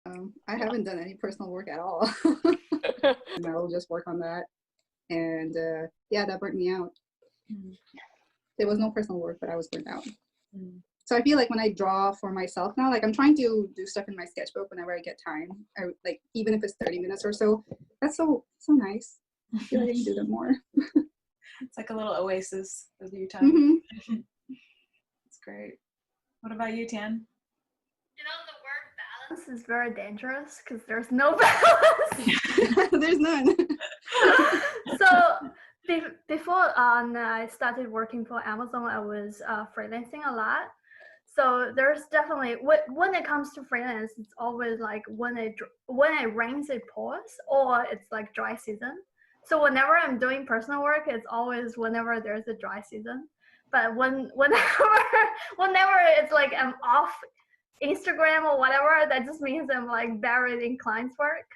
I haven't done any personal work at all. And I will just work on that. And yeah, that burnt me out. Mm. There was no personal work, but I was burnt out. Mm. So I feel like when I draw for myself now, like I'm trying to do stuff in my sketchbook whenever I get time, like even if it's 30 minutes or so. That's so nice. I feel like I can do that more. It's like a little oasis of you time. Mm-hmm. It's great. What about you, Tian? You know, the word balance is very dangerous because there's no balance. There's none. So before I started working for Amazon, I was freelancing a lot. So there's definitely when it comes to freelance, it's always like when it rains, it pours, or it's like dry season. So whenever I'm doing personal work, it's always whenever there's a dry season. But whenever it's like I'm off Instagram or whatever, that just means I'm like buried in clients' work.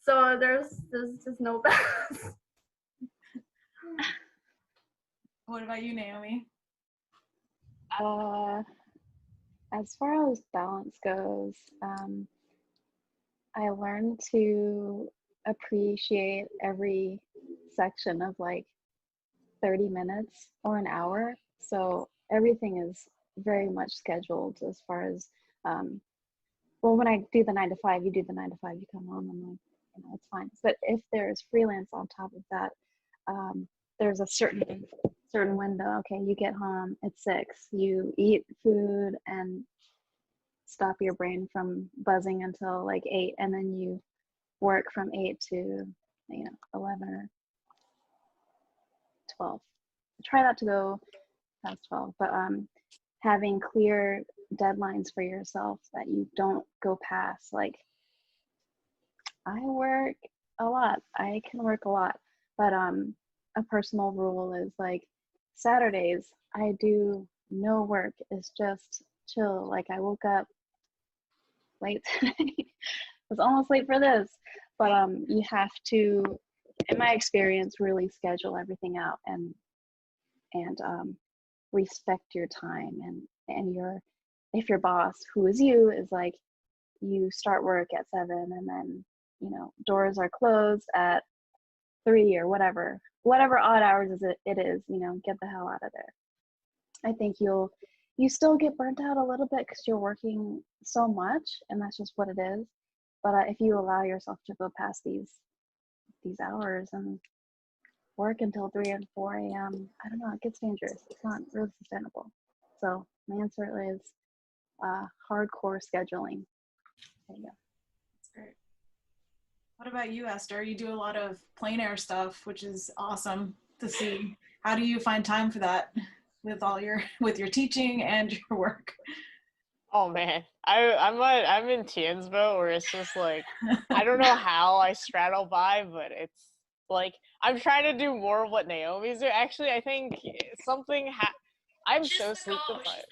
So there's just no balance. What about you, Naomi? As far as balance goes, I learned to appreciate every section of like 30 minutes or an hour. So everything is very much scheduled as far as, well, when I do the 9 to 5, you do the 9 to 5, you come home, and like, it's fine. But if there's freelance on top of that, there's a certain window. Okay, you get home at 6, you eat food and stop your brain from buzzing until like 8, and then you work from 8 to 11 or 12. Try not to go past 12, but having clear deadlines for yourself that you don't go past. Like, I work a lot, I can work a lot, but a personal rule is like Saturdays I do no work. It's just chill. Like, I woke up late today. Was almost late for this, but you have to, in my experience, really schedule everything out and respect your time, and if your boss, who is you, is like, you start work at 7 and then doors are closed at 3 or whatever odd hours it is, get the hell out of there. I think you still get burnt out a little bit because you're working so much, and that's just what it is. But if you allow yourself to go past these hours and work until 3 and 4 a.m., I don't know, it gets dangerous. It's not really sustainable. So my answer is hardcore scheduling. There you go. That's great. What about you, Esther? You do a lot of plein air stuff, which is awesome to see. How do you find time for that with your teaching and your work? Oh man, I'm in Tian's boat where it's just like, I don't know how I straddle by, but it's like I'm trying to do more of what Naomi's doing. Actually, I think something I'm so sleep deprived.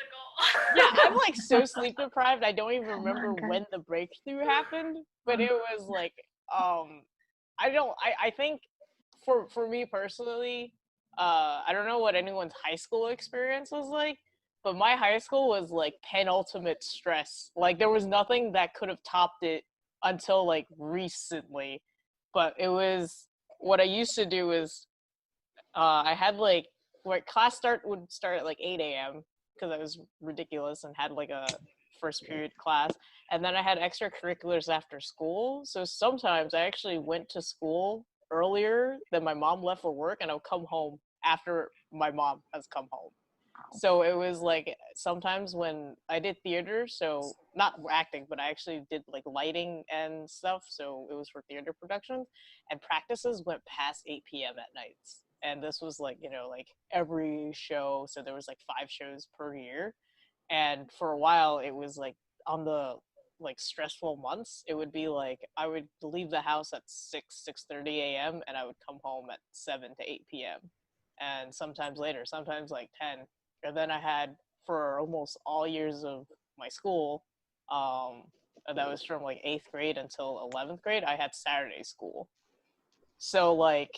Yeah, I'm like so sleep deprived. I don't even remember when the breakthrough happened, but it was like I think for me personally, I don't know what anyone's high school experience was like, but my high school was like penultimate stress. Like, there was nothing that could have topped it until like recently. But it was, what I used to do is I had like, where class would start at like 8 a.m. because I was ridiculous and had like a first period class. And then I had extracurriculars after school. So sometimes I actually went to school earlier than my mom left for work, and I would come home after my mom has come home. So it was like, sometimes when I did theater, so not acting, but I actually did like lighting and stuff, so it was for theater productions, and practices went past 8 p.m. at nights. And this was like, like every show, so there was like 5 shows per year. And for a while, it was like, on the like stressful months, it would be like I would leave the house at 6:30 a.m. and I would come home at 7 to 8 p.m. and sometimes later, sometimes like 10. And then I had, for almost all years of my school, that was from like 8th grade until 11th grade, I had Saturday school. So like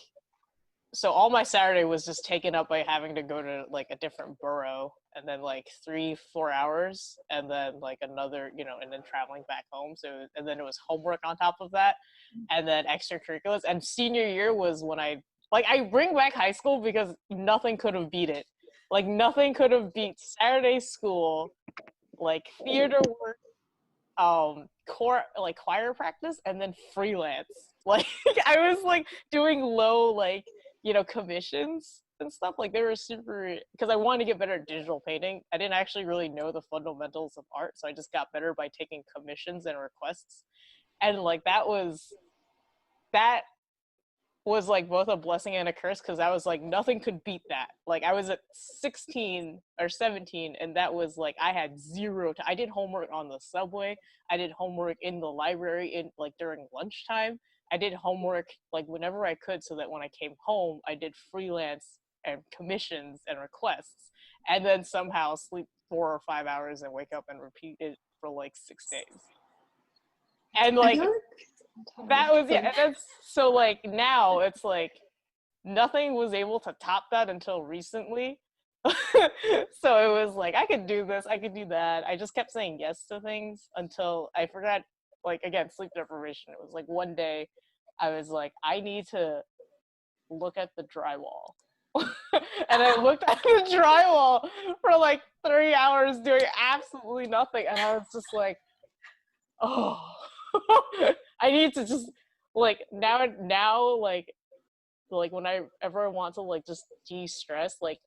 so all my Saturday was just taken up by having to go to like a different borough and then like 3-4 hours and then like another, and then traveling back home. So, and then it was homework on top of that and then extracurriculars. And senior year was when I bring back high school because nothing could have beat it. Like nothing could have beat Saturday school, like theater work, choir practice, and then freelance. Like I was like doing low commissions and stuff. Like they were super, because I wanted to get better at digital painting. I didn't actually really know the fundamentals of art, so I just got better by taking commissions and requests. And like that was like both a blessing and a curse, because I was like, nothing could beat that. Like I was at 16 or 17 and that was like, I had I did homework on the subway. I did homework in the library during lunchtime. I did homework like whenever I could, so that when I came home, I did freelance and commissions and requests, and then somehow sleep 4 or 5 hours and wake up and repeat it for like 6 days. And like that was, yeah, and that's so like now it's like nothing was able to top that until recently. So it was like I could do this, I could do that. I just kept saying yes to things until I forgot, like again, sleep deprivation. It was like one day I was like, I need to look at the drywall. And I looked at the drywall for like 3 hours doing absolutely nothing, and I was just like, oh, I need to just like now like whenever I want to like just de-stress, like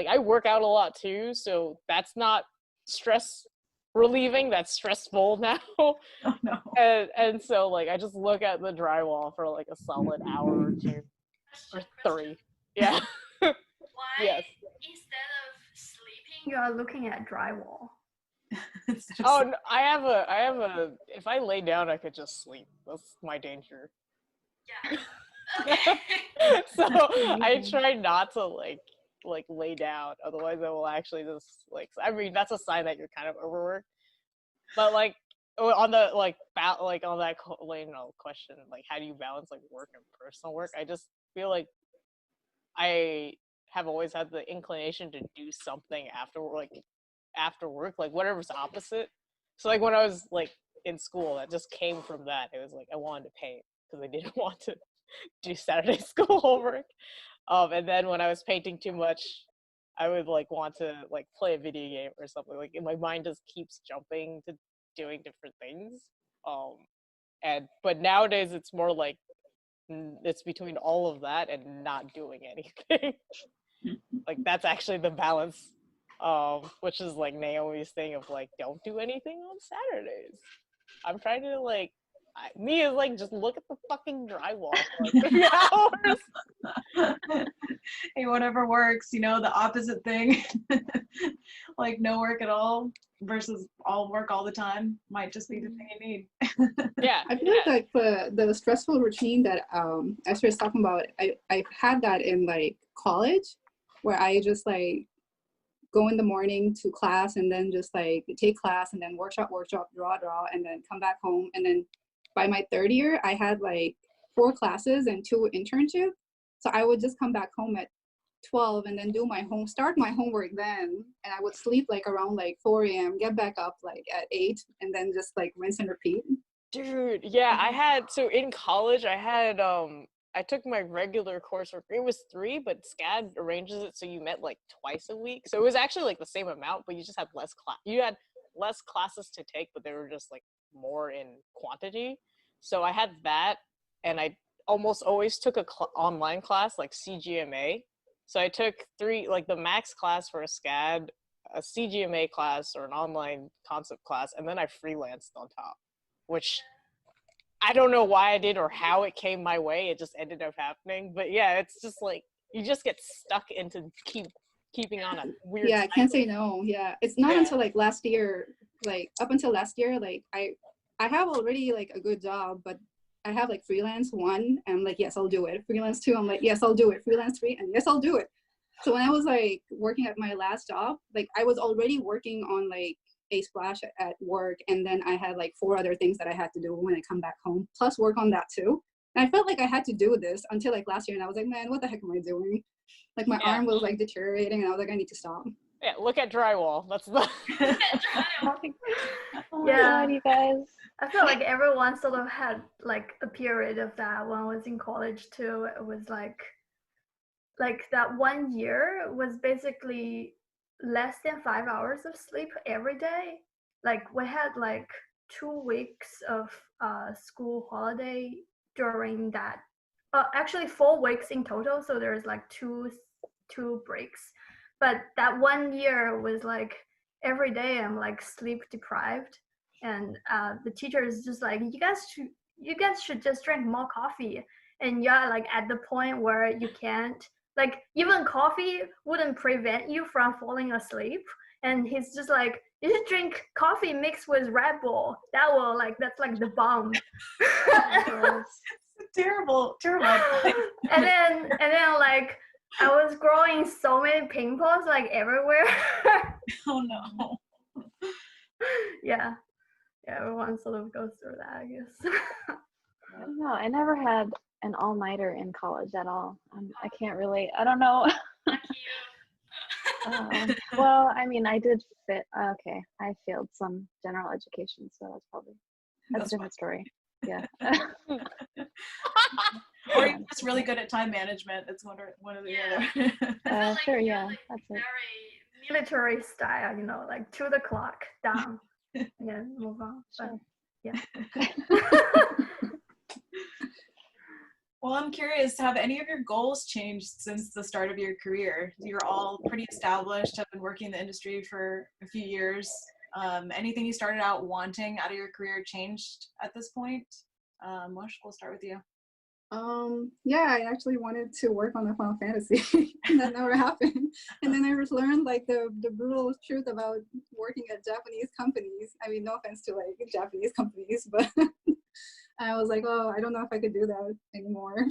I work out a lot too, so that's not stress relieving, that's stressful now. Oh no. And so like I just look at the drywall for like a solid hour or 2 or 3. Yeah. Why Yes. instead of sleeping you are looking at drywall? Oh, no, I have a if I lay down I could just sleep. That's my danger. Yeah. Okay. So I try not to like lay down, otherwise I will actually just like, I mean that's a sign that you're kind of overworked. But like on the on that question, like how do you balance like work and personal work, I just feel like I have always had the inclination to do something after work, like whatever's opposite. So like when I was like in school, that just came from that. It was like I wanted to paint because I didn't want to do Saturday school homework. And then when I was painting too much, I would like want to like play a video game or something. Like my mind just keeps jumping to doing different things. But nowadays it's more like it's between all of that and not doing anything. Like that's actually the balance, which is like Naomi's thing of like, don't do anything on Saturdays. I'm trying to like, me is like, just look at the fucking drywall for like 3 hours. Hey, whatever works, the opposite thing. Like no work at all versus all work all the time might just be the thing you need. Yeah. I feel like the stressful routine that Esther is talking about, I've had that in like college, where I just like go in the morning to class and then just like take class and then workshop, draw, and then come back home. And then by my third year, I had like 4 classes and 2 internships. So I would just come back home at 12 and then start my homework then. And I would sleep like around like 4 a.m., get back up like at 8, and then just like rinse and repeat. Dude, yeah, so in college, I took my regular coursework. It was 3, but SCAD arranges it so you met like twice a week. So it was actually like the same amount, but you just had less class. You had less classes to take, but they were just like more in quantity. So I had that, and I almost always took a online class like CGMA. So I took 3, like the max class for a SCAD, a CGMA class or an online concept class, and then I freelanced on top, which I don't know why I did or how it came my way. It just ended up happening. But yeah, it's just like you just get stuck into keeping on a weird Yeah, cycle. I can't say no. Yeah, it's not until like last year, like up until last year, like I have already like a good job, but I have like freelance 1, and I'm like, yes, I'll do it. Freelance 2, I'm like, yes, I'll do it. Freelance 3, and yes, I'll do it. So when I was like working at my last job, like I was already working on like a splash at work, and then I had like 4 other things that I had to do when I come back home, plus work on that too. And I felt like I had to do this until like last year, and I was like, man, what the heck am I doing? Like my arm was like deteriorating, and I was like, I need to stop. Yeah, look at drywall. That's the. Oh Yeah. God, you guys. I feel like everyone sort of had like a period of that when I was in college too. It was like that 1 year was basically less than 5 hours of sleep every day. Like we had like 2 weeks of school holiday during that. Actually 4 weeks in total. So there's like two breaks. But that 1 year was like every day I'm like sleep deprived, and the teacher is just like, you guys should just drink more coffee. And yeah, like at the point where you can't, like even coffee wouldn't prevent you from falling asleep. And he's just like, you should drink coffee mixed with Red Bull. That's like the bomb. Terrible. and then like I was growing so many pimples like everywhere. Oh no. Yeah, everyone sort of goes through that, I guess. I don't know. I never had an all-nighter in college at all. I can't relate. I don't know. Well, I mean, I did fit. Okay, I failed some general education, so that's a different story. Yeah. Or you're just really good at time management. It's one or the other. Sure. Yeah, that's it. Very military style, like to the clock down. Yeah, move on. Sure. Yeah. Well, I'm curious, have any of your goals changed since the start of your career? You're all pretty established, have been working in the industry for a few years. Anything you started out wanting out of your career changed at this point? Mosh, we'll start with you. Yeah, I actually wanted to work on the Final Fantasy, and that never happened. And then I just learned like the brutal truth about working at Japanese companies. I mean, no offense to like Japanese companies, but I was like, oh, I don't know if I could do that anymore.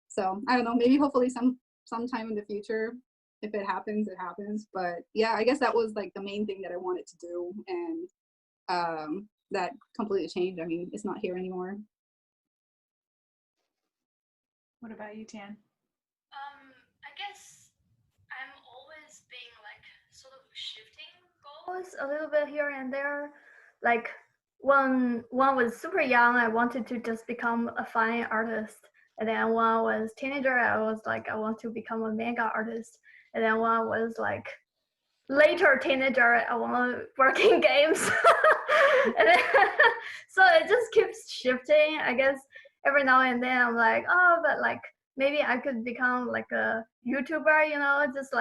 So I don't know, maybe hopefully sometime in the future, if it happens, it happens. But yeah, I guess that was like the main thing that I wanted to do, and that completely changed. I mean, it's not here anymore. What about you, Tan? I guess I'm always being like sort of shifting goals a little bit here and there. Like when I was super young, I wanted to just become a fine artist. And then when I was teenager, I was like, I want to become a manga artist. And then when I was like later teenager, I want to work in games. And then, so it just keeps shifting. I guess every now and then I'm like, oh, but like maybe I could become like a YouTuber, just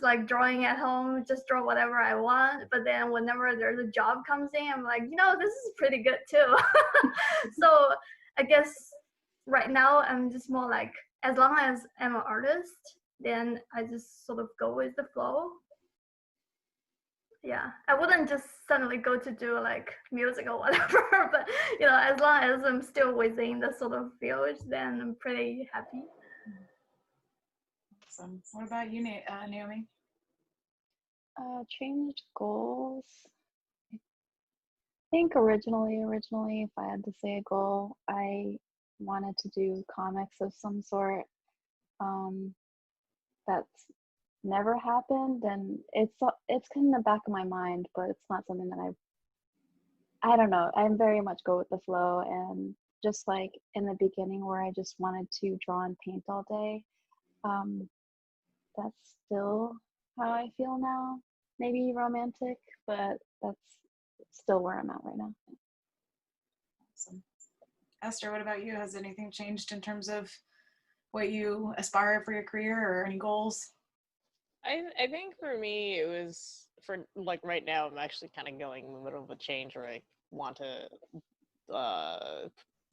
like drawing at home, just draw whatever I want. But then whenever there's a job comes in, I'm like, this is pretty good too. So I guess right now I'm just more like, as long as I'm an artist, then I just sort of go with the flow. Yeah, I wouldn't just suddenly go to do like music or whatever, but as long as I'm still within the sort of field, then I'm pretty happy. Awesome. What about you, Naomi? Changed goals. I think originally, if I had to say a goal, I wanted to do comics of some sort. That's never happened, and it's in the back of my mind, but it's not something that I don't know. I'm very much go with the flow, and just like in the beginning where I just wanted to draw and paint all day, that's still how I feel now. Maybe romantic, but that's still where I'm at right now. Awesome. Esther, what about you? Has anything changed in terms of what you aspire for your career or any goals? I think for me, it was for like right now, I'm actually kind of going in the middle of a change where I want to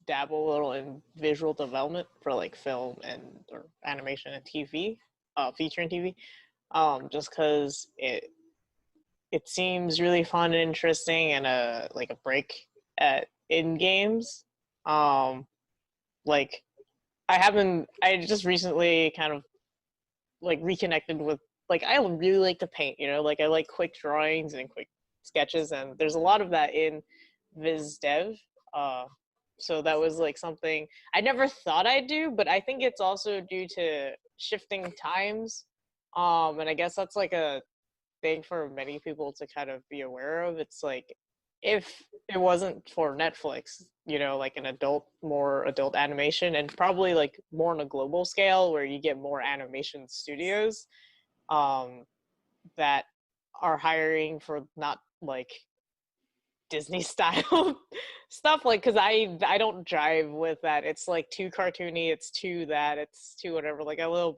dabble a little in visual development for like film or animation and TV, feature and TV, just because it seems really fun and interesting, and like a break in games. Like I just recently kind of like reconnected with, like, I really like to paint, like I like quick drawings and quick sketches, and there's a lot of that in Viz Dev. So that was like something I never thought I'd do, but I think it's also due to shifting times. And I guess that's like a thing for many people to kind of be aware of. It's like, if it wasn't for Netflix, you know, like an more adult animation, and probably like more on a global scale where you get more animation studios that are hiring for not like Disney style stuff, like, because I don't jive with that. It's like too cartoony, it's too that, it's too whatever, like a little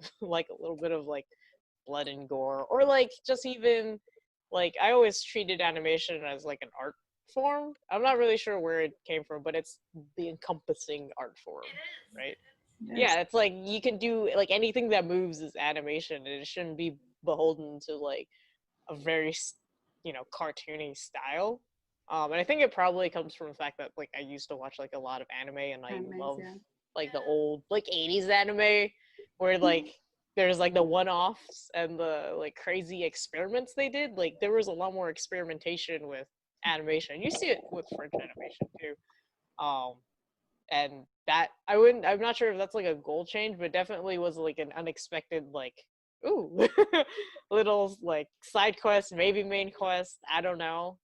bit of like blood and gore, or like just even like I always treated animation as like an art form. I'm not really sure where it came from, but it's the encompassing art form, right? Yeah, it's like you can do like anything that moves is animation, and it shouldn't be beholden to like a very, you know, cartoony style. And I think it probably comes from the fact that like I used to watch like a lot of anime, and I love like the old like 80s anime where like there's like the one-offs and the like crazy experiments they did. Like there was a lot more experimentation with animation. You see it with French animation too. And that I'm not sure if that's like a goal change, but definitely was like an unexpected like, ooh, little like side quest, maybe main quest, I don't know.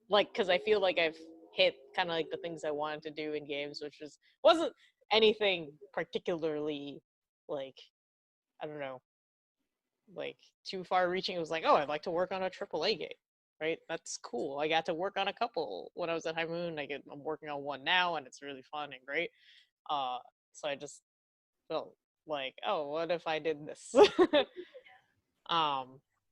Like, because I feel like I've hit kind of like the things I wanted to do in games, which wasn't anything particularly like, I don't know, like too far reaching. It was like, oh, I'd like to work on a AAA game, right? That's cool. I got to work on a couple when I was at High Moon. I'm working on one now, and it's really fun and great. So I just felt like, oh, what if I did this?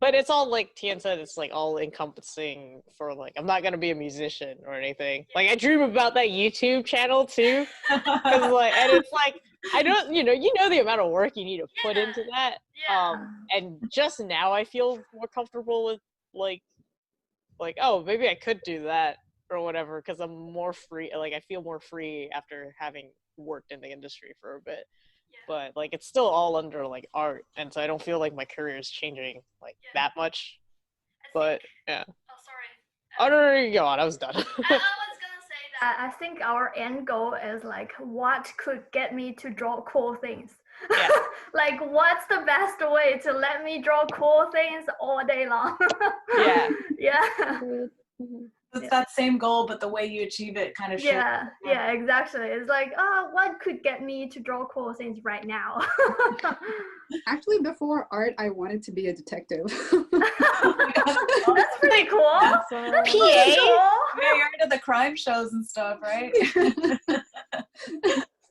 But it's all like Tian said, it's like all encompassing for like, I'm not gonna be a musician or anything. Like I dream about that YouTube channel too, because like, and it's like I don't, you know the amount of work you need to put into that. And just now I feel more comfortable with like oh, maybe I could do that or whatever, because I'm more free. Like I feel more free after having worked in the industry for a bit. But like it's still all under like art, and so I don't feel like my career is changing like that much. But yeah. Oh, sorry. Oh no, you go on. I was done. I was gonna say that I think our end goal is like, what could get me to draw cool things? Yeah. Like, what's the best way to let me draw cool things all day long? Yeah. Yeah. Mhm. It's that same goal, but the way you achieve it kind of shifts. Yeah, exactly. It's like, what could get me to draw cool things right now? Actually, before art, I wanted to be a detective. Oh, that's pretty cool. That's PA? pretty cool. Yeah, you're into the crime shows and stuff, right?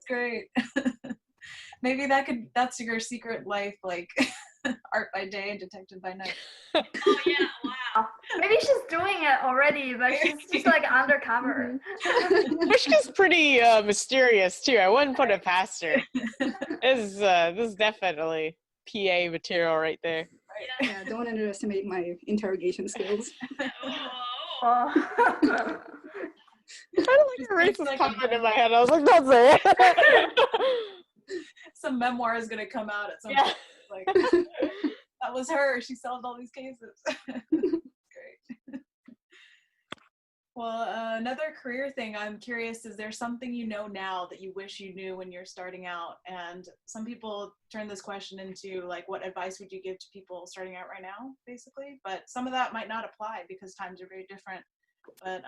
Great. Maybe that's your secret life, like art by day and detective by night. Oh yeah, wow. Maybe she's doing it already, but she's just like undercover. Mishka's pretty mysterious too. I wouldn't put it past her. This is definitely PA material right there. Yeah, don't underestimate my interrogation skills. Oh. I had like a racist comment in my head. I was like, don't say it. Some memoir is gonna come out at some point. Like, that was her. She solved all these cases. Great. Well, another career thing, I'm curious, is there something you know now that you wish you knew when you're starting out? And some people turn this question into like, what advice would you give to people starting out right now, basically? But some of that might not apply because times are very different. But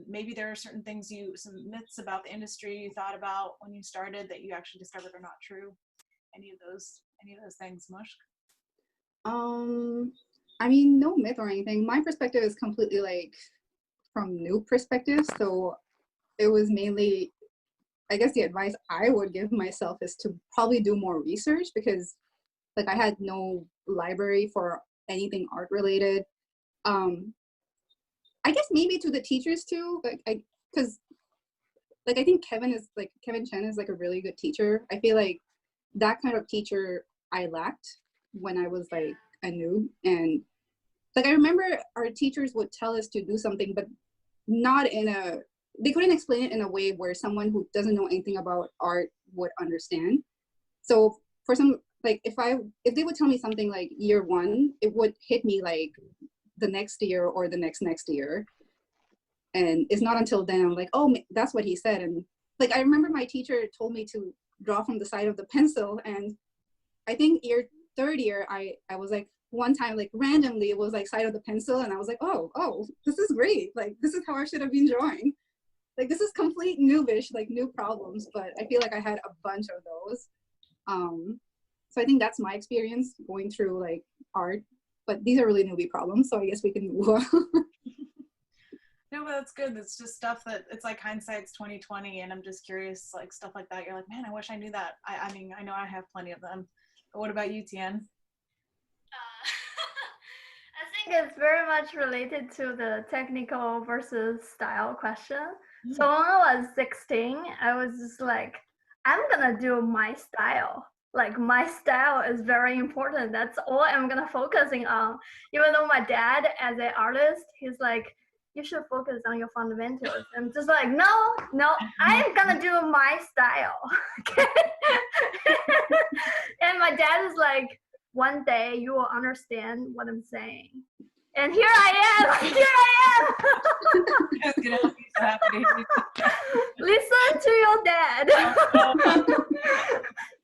maybe there are certain things some myths about the industry you thought about when you started that you actually discovered are not true. Any of those things, Mushk? I mean, no myth or anything. My perspective is completely like from new perspective. So it was mainly, I guess the advice I would give myself is to probably do more research, because like I had no library for anything art related. I guess maybe to the teachers too, because like I think Kevin Chen is like a really good teacher. I feel like that kind of teacher I lacked when I was like a noob. And like I remember our teachers would tell us to do something, but not they couldn't explain it in a way where someone who doesn't know anything about art would understand. So for some, like if they would tell me something like year one, it would hit me like the next year or the next year. And it's not until then I'm like, oh, that's what he said. And like, I remember my teacher told me to draw from the side of the pencil. And I think third year, I was like, one time, like randomly, it was like side of the pencil. And I was like, oh, this is great. Like, this is how I should have been drawing. Like, this is complete noobish, like new problems. But I feel like I had a bunch of those. So I think that's my experience going through like art. But these are really newbie problems. So I guess we can move on. No, but that's good. It's just stuff that it's like hindsight's 2020, and I'm just curious, like stuff like that. You're like, man, I wish I knew that. I mean, I know I have plenty of them. But what about you, Tian? I think it's very much related to the technical versus style question. So when I was 16, I was just like, I'm gonna do my style. Like my style is very important. That's all I'm gonna focusing on. Even though my dad, as an artist, he's like, you should focus on your fundamentals. I'm just like, no, I'm gonna do my style. And my dad is like, one day you will understand what I'm saying. And here I am. That's gonna help you so happy. Listen to your dad.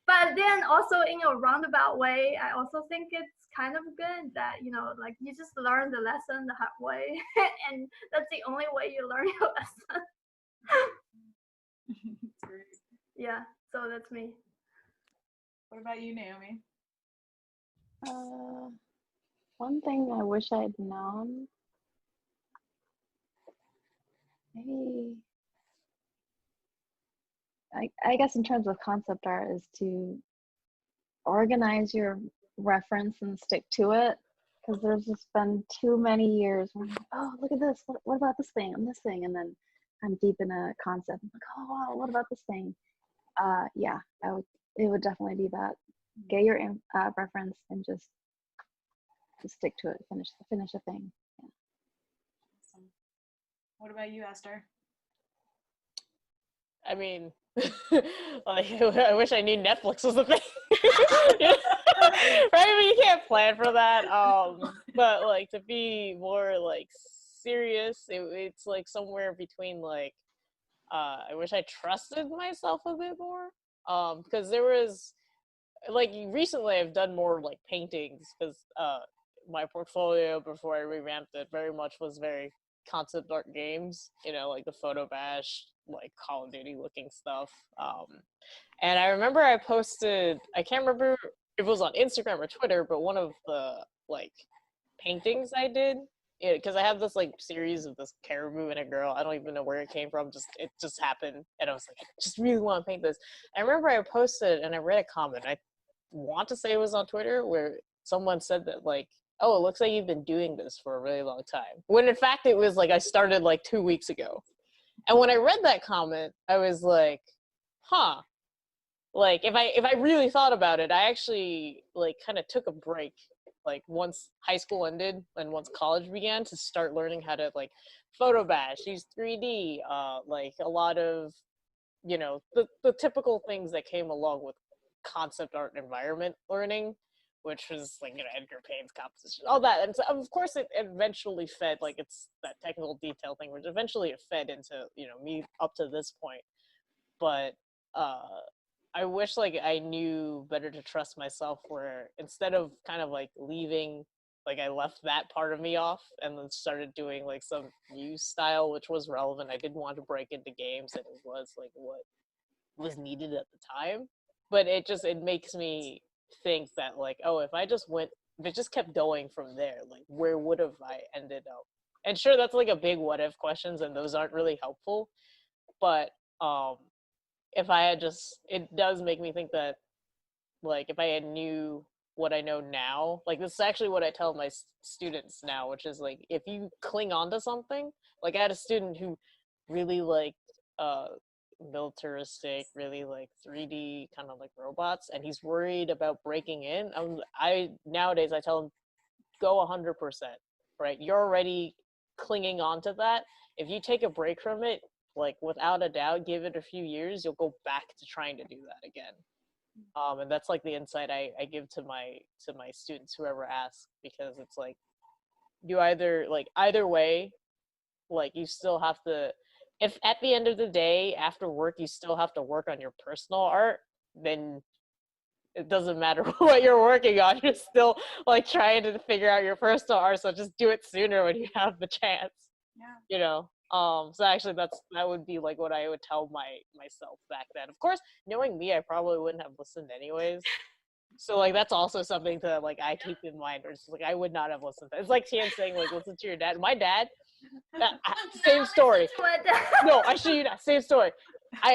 But then also in a roundabout way, I also think it's kind of good that, you know, like you just learn the lesson the hard way. And that's the only way you learn your lesson. That's great. Yeah, so that's me. What about you, Naomi? One thing I wish I'd known, maybe, I guess in terms of concept art, is to organize your reference and stick to it. Because there's just been too many years where I'm like, oh, look at this. What about this thing and this thing? And then I'm deep in a concept. I'm like, oh, wow, what about this thing? Yeah, it would definitely be that. Get your reference and just stick to it. Finish a thing. Yeah. Awesome. What about you, Esther? I mean, like, I wish I knew Netflix was a thing. Right? I mean, you can't plan for that. But like to be more like serious, it's like somewhere between like, I wish I trusted myself a bit more. Because there was like recently I've done more like paintings because my portfolio before I revamped it very much was very concept art games, you know, like the Photo Bash, like Call of Duty looking stuff. And I remember I posted, I can't remember if it was on Instagram or Twitter, but one of the like paintings I did, because I have this like series of this caribou and a girl. I don't even know where it came from. It just happened, and I was like, I just really want to paint this. I remember I posted and I read a comment. I want to say it was on Twitter where someone said that like, oh, it looks like you've been doing this for a really long time. When in fact it was like I started like 2 weeks ago. And when I read that comment, I was like, huh. Like if I really thought about it, I actually like kind of took a break like once high school ended and once college began to start learning how to like photo bash, use 3D, like a lot of, you know, the typical things that came along with concept art environment learning, which was like, you know, Edgar Payne's composition, all that. And so of course it eventually fed, like it's that technical detail thing, which eventually it fed into, you know, me up to this point. But I wish like I knew better to trust myself, where instead of kind of like leaving, like I left that part of me off and then started doing like some new style which was relevant. I didn't want to break into games, and it was like what was needed at the time. But it makes me think that like, oh, if it just kept going from there, like where would have I ended up? And sure, that's like a big what if questions, and those aren't really helpful. But if I had it does make me think that like if I had knew what I know now, like this is actually what I tell my students now, which is like, if you cling on to something, like I had a student who really liked militaristic, really like 3D kind of like robots, and he's worried about breaking in. I nowadays I tell him, go 100%, right? You're already clinging on to that. If you take a break from it, like without a doubt, give it a few years, you'll go back to trying to do that again. And that's like the insight I give to my students, whoever asks, because it's like, you either way, Like, you still have to, if at the end of the day, after work, you still have to work on your personal art, then it doesn't matter what you're working on. You're still like trying to figure out your personal art, so just do it sooner when you have the chance. Yeah. You know. So actually that would be like what I would tell myself back then. Of course, knowing me, I probably wouldn't have listened anyways. So like that's also something to like I keep in mind. Or it's like I would not have listened. It's like Tian saying like listen to your dad. My dad, same story. No, I show you that same story.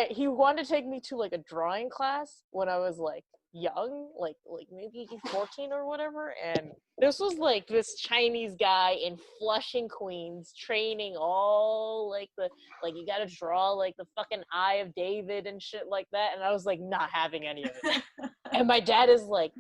He wanted to take me to like a drawing class when I was like young, like maybe 14 or whatever, and this was like this Chinese guy in Flushing, Queens, training all like the like you gotta draw like the fucking Eye of David and shit like that, and I was like not having any of it. And my dad is like,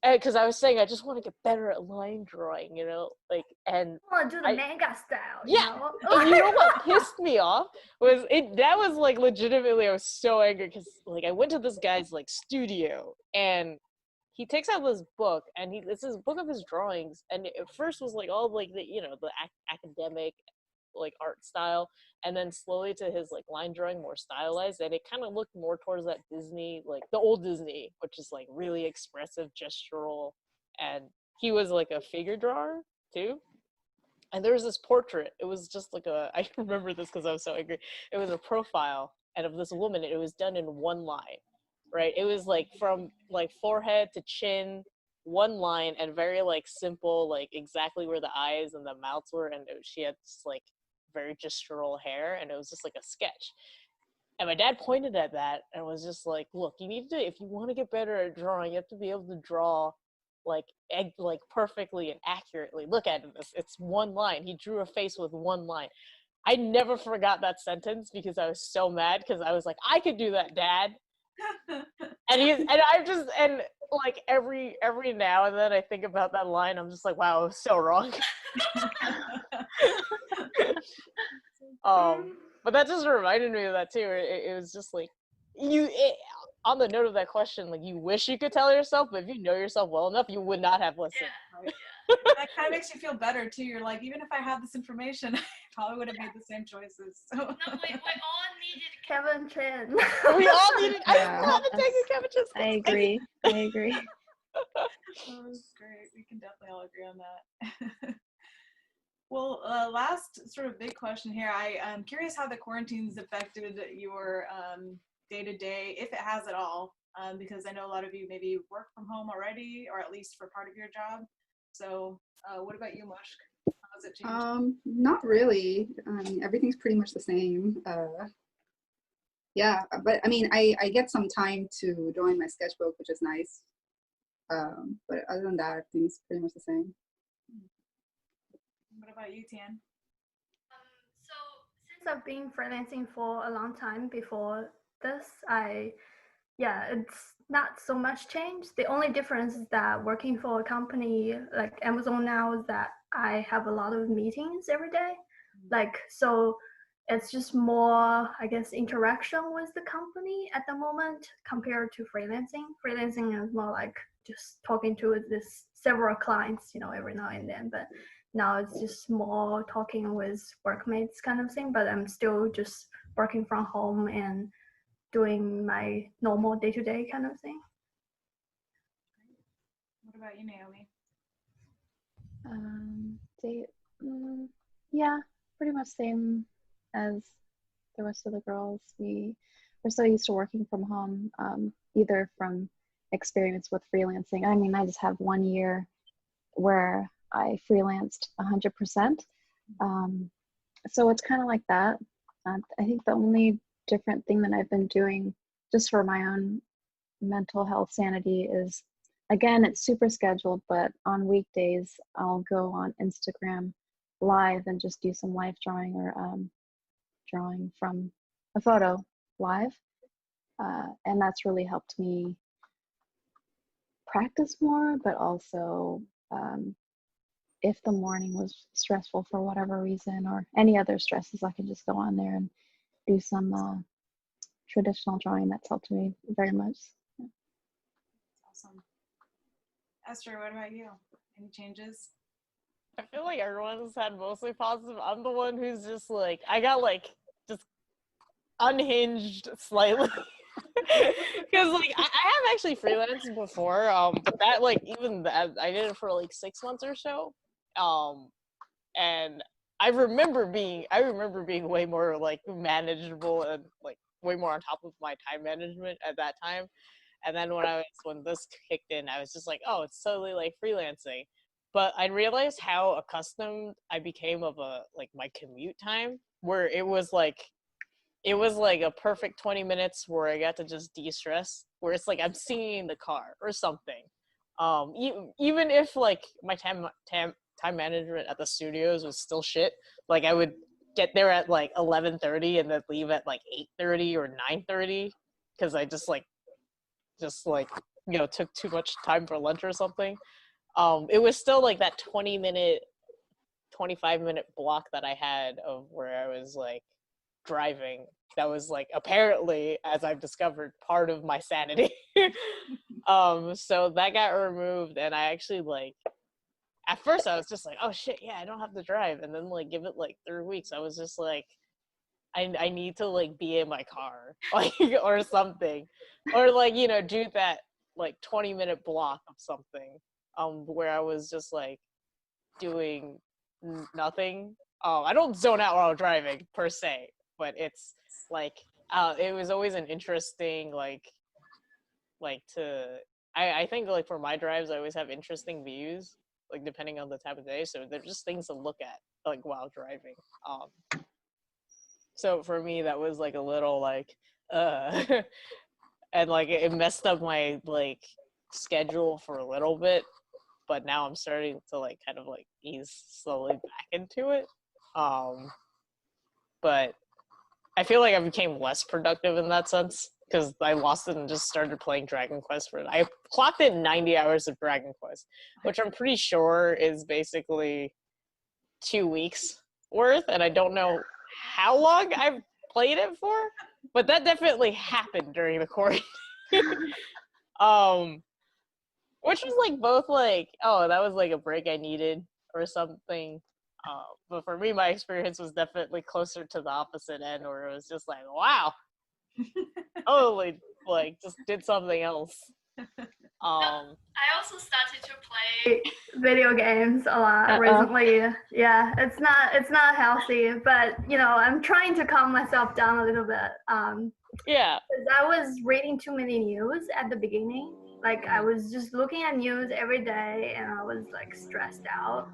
because I was saying I just want to get better at line drawing, you know, like, and I want to do the manga style. yeah, You know? and you know what pissed me off was it. That was like legitimately, I was so angry because like I went to this guy's like studio and he takes out this book and it's this book of his drawings, and it first was like all like the the academic like art style, and then slowly to his like line drawing more stylized, and it kind of looked more towards that Disney, like the old Disney, which is like really expressive, gestural, and he was like a figure drawer too. And there was this portrait. It was just like I remember this because I was so angry. It was a profile and of this woman. It was done in one line, right? It was like from like forehead to chin, one line, and very like simple, like exactly where the eyes and the mouths were, and she had just like very gestural hair, and it was just like a sketch. And my dad pointed at that and was just like, look, you need to, if you want to get better at drawing, you have to be able to draw like perfectly and accurately. Look at this. It's one line. He drew a face with one line. I never forgot that sentence because I was so mad because I was like, I could do that, Dad. And like every now and then I think about that line, I'm just like, wow, I was so wrong. But that just reminded me of that too. It was just like on the note of that question, like you wish you could tell yourself, but if you know yourself well enough, you would not have listened. Right. That kind of makes you feel better too. You're like, even if I had this information, I probably would have made the same choices. So. No, we all needed Kevin Chen. We all needed. I Yeah. still haven't taken Kevin Chen's I agree. I agree. That was great. We can definitely all agree on that. Well, last sort of big question here. I'm curious how the quarantine's affected your day-to-day, if it has at all, because I know a lot of you maybe work from home already, or at least for part of your job. So what about you, Mushk? How has it changed? Not really. I mean, everything's pretty much the same. Yeah, but I mean, I get some time to draw in my sketchbook, which is nice. But other than that, everything's pretty much the same. What about you, Tian? So since I've been freelancing for a long time before this, it's not so much change. The only difference is that working for a company like Amazon now is that I have a lot of meetings every day. Like, so it's just more, I guess, interaction with the company at the moment compared to freelancing. Freelancing is more like just talking to this several clients, every now and then. But now it's just more talking with workmates kind of thing. But I'm still just working from home and doing my normal day-to-day kind of thing. What about you, Naomi? Yeah, pretty much same as the rest of the girls. We're so used to working from home, either from experience with freelancing. I mean, I just have 1 year where I freelanced 100%. So it's kind of like that. I think the only different thing that I've been doing just for my own mental health sanity is, again, it's super scheduled, but on weekdays I'll go on Instagram live and just do some live drawing or drawing from a photo live. And that's really helped me practice more, but also if the morning was stressful for whatever reason or any other stresses, I can just go on there and do some traditional drawing. That's helped me very much. Awesome. Esther, what about you? Any changes? I feel like everyone's had mostly positive. I'm the one who's just like, I got like just unhinged slightly. Because like I have actually freelanced before, but that like even that I did it for like 6 months or so, and I remember being way more like manageable and like way more on top of my time management at that time. And then when this kicked in, I was just like, oh, it's totally like freelancing. But I realized how accustomed I became of my commute time, where it was like a perfect 20 minutes where I got to just de-stress, where it's like I'm singing in the car or something. Even if like my time management at the studios was still shit, like I would get there at like 11:30 and then leave at like 8:30 or 9:30 because I just took too much time for lunch or something. It was still like that 20-minute, 25-minute block that I had of where I was like driving. That was like apparently, as I've discovered, part of my sanity. So that got removed, and I actually like. At first, I was just like, "Oh shit, yeah, I don't have to drive," and then like give it like 3 weeks, I was just like, I need to like be in my car, like or something, or like do that like 20-minute block of something, where I was just like doing nothing. I don't zone out while driving per se, but it's like it was always an interesting to I think like for my drives I always have interesting views like depending on the time of day, so they're just things to look at like while driving. So for me that was like a little like uh and like it messed up my like schedule for a little bit, but now I'm starting to like kind of like ease slowly back into it. But I feel like I became less productive in that sense because I lost it and just started playing Dragon Quest for it. I clocked in 90 hours of Dragon Quest, which I'm pretty sure is basically 2 weeks worth, and I don't know how long I've played it for, but that definitely happened during the quarantine. um, which was like both like, oh, that was like a break I needed or something. But for me, my experience was definitely closer to the opposite end, where it was just like, wow, totally, like, just did something else. I also started to play video games a lot recently. Yeah, it's not healthy, but I'm trying to calm myself down a little bit. Yeah. Because I was reading too many news at the beginning. Like I was just looking at news every day, and I was like stressed out.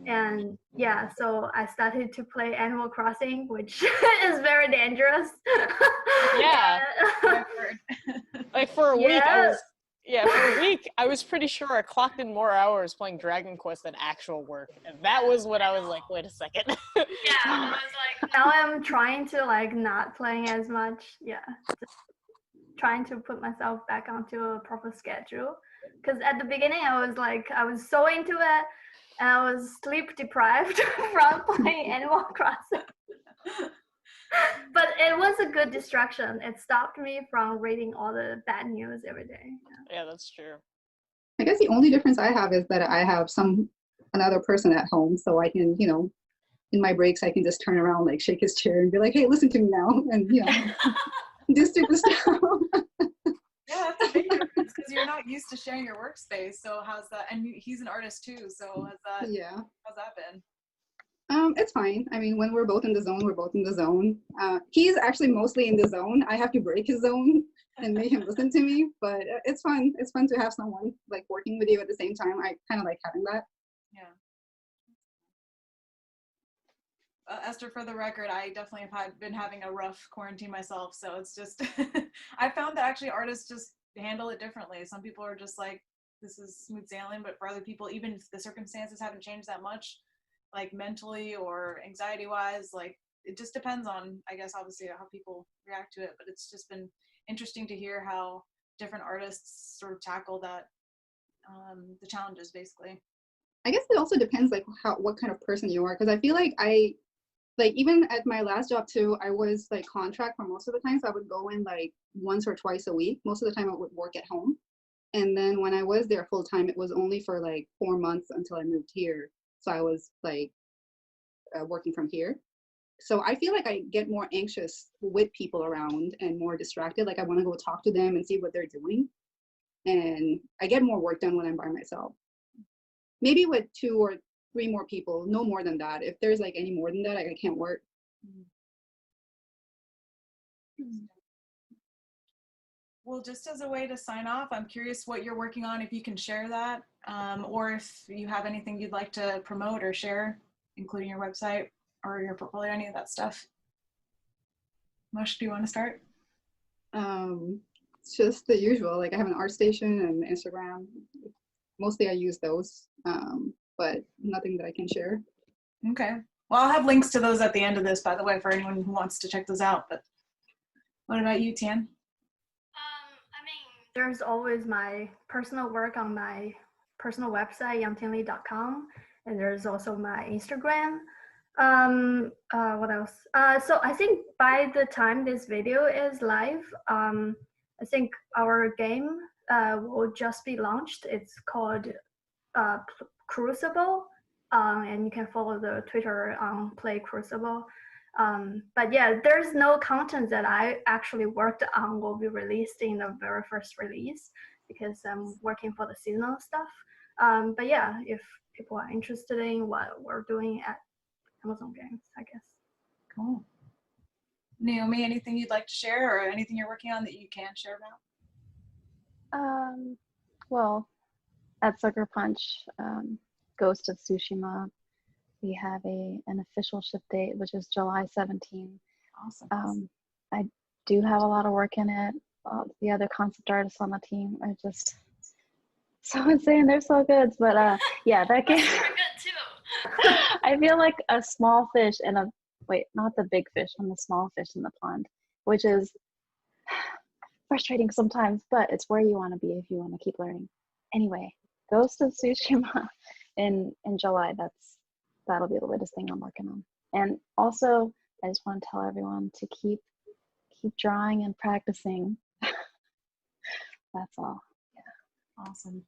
And yeah, so I started to play Animal Crossing, which is very dangerous. Yeah. Like for a week, yeah. for a week, I was pretty sure I clocked in more hours playing Dragon Quest than actual work, and that was when I was like, wait a second. Yeah, I was like, now I'm trying to like not playing as much. Yeah, just trying to put myself back onto a proper schedule. Because at the beginning, I was so into it, and I was sleep deprived from playing Animal Crossing. But it was a good distraction. It stopped me from reading all the bad news every day. Yeah, that's true. I guess the only difference I have is that I have another person at home, so I can, in my breaks, I can just turn around, like shake his chair and be like, hey, listen to me now. And, do stupid stuff. Yeah, that's a big difference because you're not used to sharing your workspace. So how's that? And he's an artist too. So how's that been? It's fine. I mean, when we're both in the zone, we're both in the zone. He's actually mostly in the zone. I have to break his zone and make him listen to me, but it's fun. It's fun to have someone like working with you at the same time. I kind of like having that. Yeah. Esther, for the record, I definitely have been having a rough quarantine myself. So it's just, I found that actually artists just handle it differently. Some people are just like, this is smooth sailing, but for other people, even if the circumstances haven't changed that much, like mentally or anxiety wise, like it just depends on, I guess, obviously how people react to it. But it's just been interesting to hear how different artists sort of tackle that, the challenges basically. I guess it also depends like what kind of person you are, because I feel like even at my last job too, I was like contract for most of the time, so I would go in like once or twice a week. Most of the time I would work at home, and then when I was there full time, it was only for like 4 months until I moved here. So I was like working from here. So I feel like I get more anxious with people around and more distracted. Like I want to go talk to them and see what they're doing. And I get more work done when I'm by myself. Maybe with 2 or 3 more people, no more than that. If there's like any more than that, I can't work. Well, just as a way to sign off, I'm curious what you're working on, if you can share that, or if you have anything you'd like to promote or share, including your website or your portfolio, any of that stuff. Mosh, do you want to start? It's just the usual. Like I have an art station and Instagram. Mostly I use those, but nothing that I can share. Okay. Well, I'll have links to those at the end of this, by the way, for anyone who wants to check those out. But what about you, Tian? I mean, there's always my personal work on my personal website, yangtianli.com, and there's also my Instagram. What else? So I think by the time this video is live, I think our game will just be launched. It's called Crucible, and you can follow the Twitter on Play Crucible. But yeah, there's no content that I actually worked on will be released in the very first release because I'm working for the seasonal stuff. But yeah, if people are interested in what we're doing at Amazon Games, I guess. Cool. Naomi, anything you'd like to share or anything you're working on that you can share about? Well, at Sucker Punch, Ghost of Tsushima, we have an official ship date, which is July 17th. Awesome. I do have a lot of work in it. The other concept artists on the team are just so insane. They're so good. But yeah, that game. Super good too. I feel like a small fish in a, wait, not the big fish, I'm the small fish in the pond, which is frustrating sometimes, but it's where you want to be if you want to keep learning. Anyway, Ghost of Tsushima in July, that'll be the latest thing I'm working on. And also, I just want to tell everyone to keep drawing and practicing. That's all. Yeah. Awesome.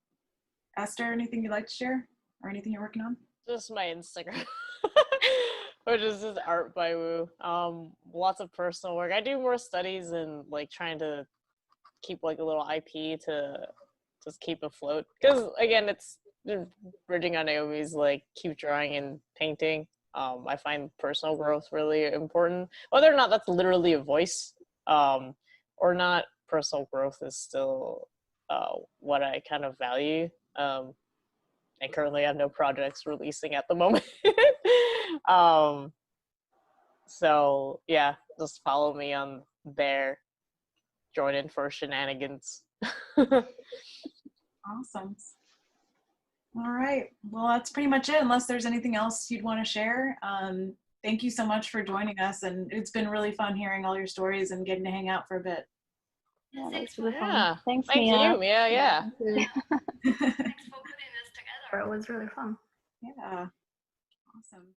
Esther, anything you'd like to share or anything you're working on? Just my Instagram, which is just art by Woo. Lots of personal work. I do more studies and like trying to keep like a little IP to just keep afloat. Because again, it's bridging on Naomi's like keep drawing and painting. I find personal growth really important. Whether or not that's literally a voice or not, personal growth is still what I kind of value. And currently I have no projects releasing at the moment. So yeah, just follow me on there. Join in for shenanigans. Awesome. All right. Well, that's pretty much it, unless there's anything else you'd want to share. Thank you so much for joining us. And it's been really fun hearing all your stories and getting to hang out for a bit. Yeah, that's really Yeah. fun. Thanks, Thank Mia. you, Mia. Yeah. Thanks for putting this together. It was really fun. Yeah. Awesome.